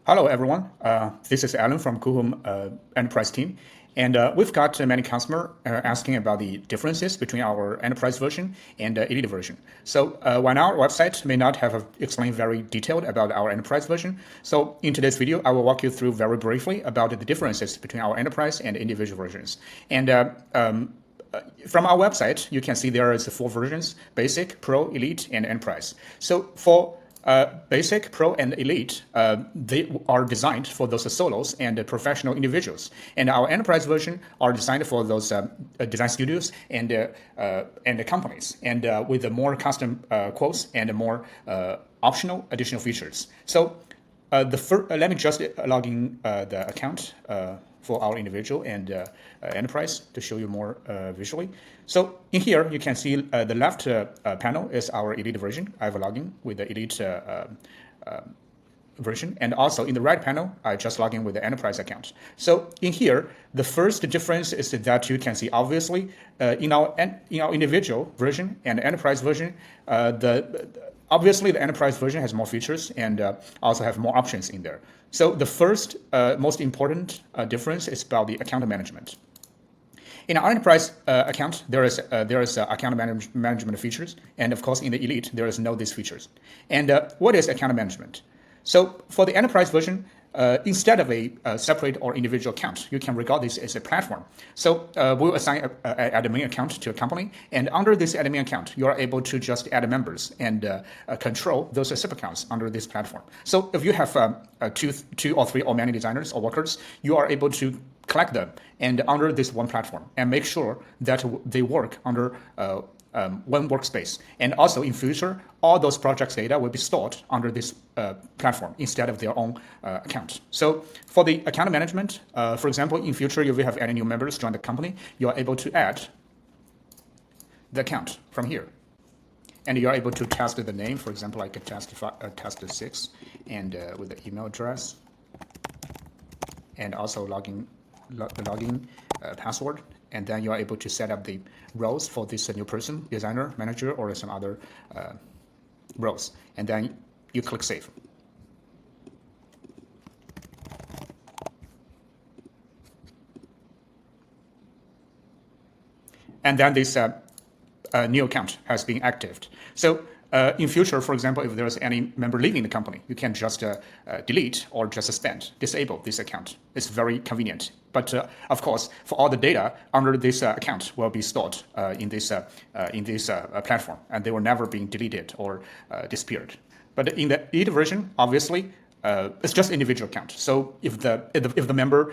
Hello, everyone. This is Alan from Coohom Enterprise team. And we've got many customers asking about the differences between our enterprise version and elite version. So while our website may not have explained very detailed about our enterprise version, so in today's video, I will walk you through very briefly about the differences between our enterprise and individual versions. And from our website, you can see there is 4 versions: Basic, Pro, Elite, and Enterprise. So for Basic, Pro, and Elite, they are designed for those solos and professional individuals. And our enterprise version are designed for those design studios and the companies, and with the more custom quotes and more optional additional features. So let me just log in the account for our individual and enterprise to show you more visually. So in here, you can see the left panel is our elite version. I've logged in with the elite version. And also in the right panel, I just log in with the enterprise account. So in here, the first difference is that you can see obviously in our individual version and enterprise version, obviously the enterprise version has more features and also have more options in there. So the first most important difference is about the account management. In our enterprise account, there is account management features, and of course in the elite there is no these features. And what is account management? So for the enterprise version, instead of a separate or individual account, you can regard this as a platform. So we'll assign an admin account to a company, and under this admin account, you are able to just add members and control those sub-accounts under this platform. So if you have two or three or many designers or workers, you are able to collect them and under this one platform and make sure that they work under one workspace. And also in future, all those projects data will be stored under this platform instead of their own account. So for the account management, for example, in future, if you have any new members join the company, you are able to add the account from here. And you're able to test the name. For example, I could test 6 and with the email address and also the login password. And then you are able to set up the roles for this new person, designer, manager, or some other roles. And then you click Save. And then this new account has been activated. So in future, for example, if there's any member leaving the company, you can just delete or just disable this account. It's very convenient. But of course, for all the data under this account will be stored in this platform, and they will never be deleted or disappeared. But in the elite version, obviously, it's just individual account. So if the member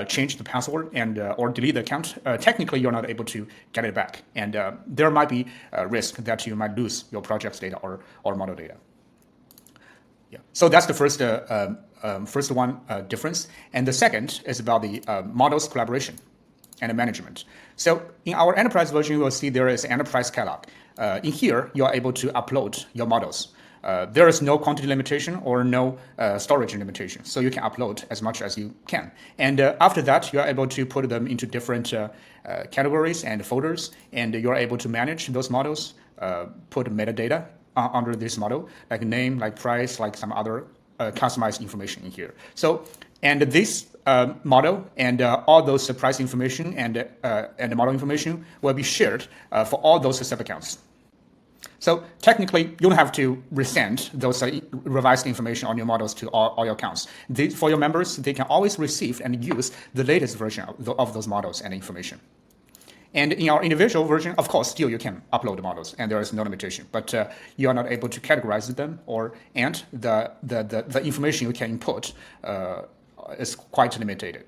change the password and or delete the account, technically you're not able to get it back, and there might be a risk that you might lose your project's data or model data. Yeah. So that's the first one difference, and the second is about the models collaboration and management. So in our enterprise version, you will see there is enterprise catalog. In here, you are able to upload your models. There is no quantity limitation or no storage limitation, so you can upload as much as you can. And after that, you are able to put them into different categories and folders, and you are able to manage those models, put metadata under this model, like name, like price, like some other customized information in here. So, and this model and all those price information and the model information will be shared for all those sub-accounts. So technically, you don't have to resend those revised information on your models to all your accounts. For your members, they can always receive and use the latest version of those models and information. And in our individual version, of course, still you can upload the models, and there is no limitation. But you are not able to categorize them, and the information you can input is quite limited.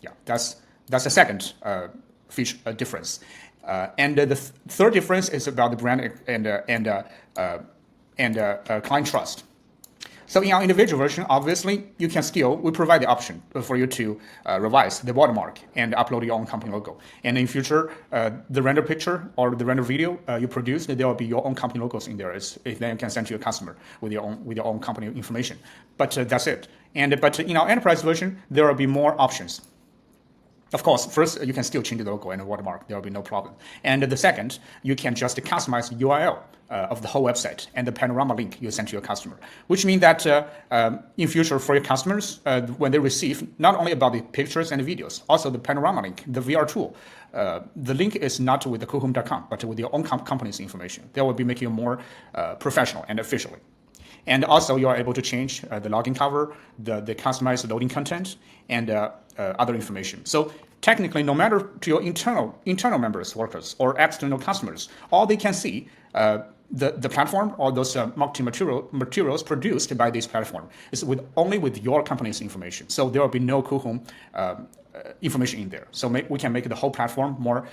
Yeah, that's the second feature difference. And the third difference is about the brand and client trust. So in our individual version, obviously, we provide the option for you to revise the watermark and upload your own company logo. And in future, the render picture or the render video you produce, there will be your own company logos in there. Then you can send to your customer with your own company information. But that's it. But in our enterprise version, there will be more options. Of course, first, you can still change the logo and watermark. There will be no problem. And the second, you can just customize the URL of the whole website and the panorama link you send to your customer, which means that in future for your customers, when they receive not only about the pictures and the videos, also the panorama link, the VR tool, the link is not with the Coohom.com, but with your own company's information. That will be making you more professional and officially. And also, you are able to change the login cover, the customized loading content, and other information. So technically, no matter to your internal members, workers, or external customers, all they can see the platform or those marketing materials produced by this platform is only with your company's information. So there will be no Coohom information in there. So we can make the whole platform more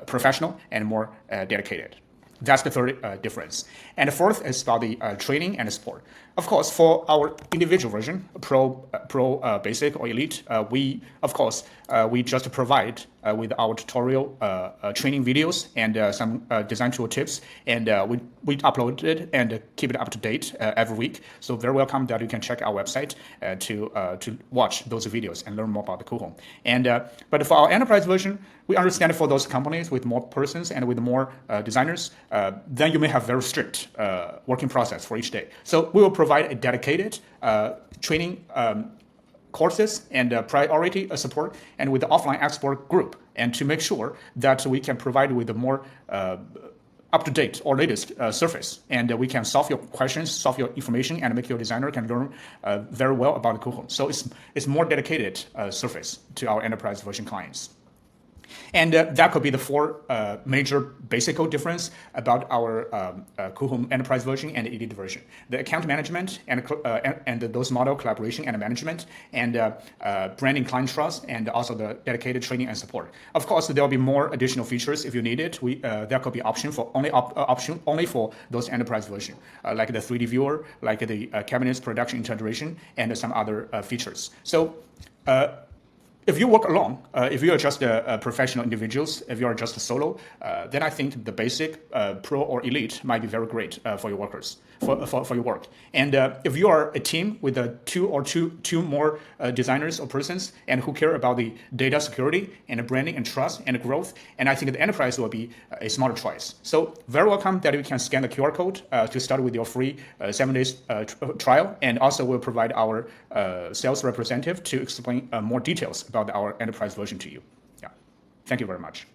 professional and more dedicated. That's the third difference. And the fourth is about the training and support. Of course, for our individual version, Pro, Basic, or Elite, we just provide with our tutorial training videos and some design tool tips, and we upload it and keep it up to date every week. So very welcome that you can check our website to watch those videos and learn more about the Coohom. And but for our enterprise version, we understand for those companies with more persons and with more designers, then you may have very strict working process for each day. So we will provide a dedicated training courses and priority support, and with the offline expert group, and to make sure that we can provide with the more up-to-date or latest surface, and we can solve your questions, solve your information, and make your designer can learn very well about the Coohom. So it's more dedicated surface to our enterprise version clients. And that could be the four major basic difference about our Coohom Enterprise version and Elite version: the account management and those model collaboration and management, and branding, client trust, and also the dedicated training and support. Of course, there will be more additional features if you need it. There could be option only for those enterprise version, like the 3D viewer, like the cabinets production integration, and some other features. So. If you work alone, if you are just professional individuals, if you are just a solo, then I think the basic, pro, or elite might be very great for your workers, for your work. And if you are a team with two more designers or persons and who care about the data security and branding and trust and growth, and I think the enterprise will be a smarter choice. So very welcome that you can scan the QR code to start with your free 7 days trial, and also we'll provide our sales representative to explain more details about our enterprise version to you. Yeah, thank you very much.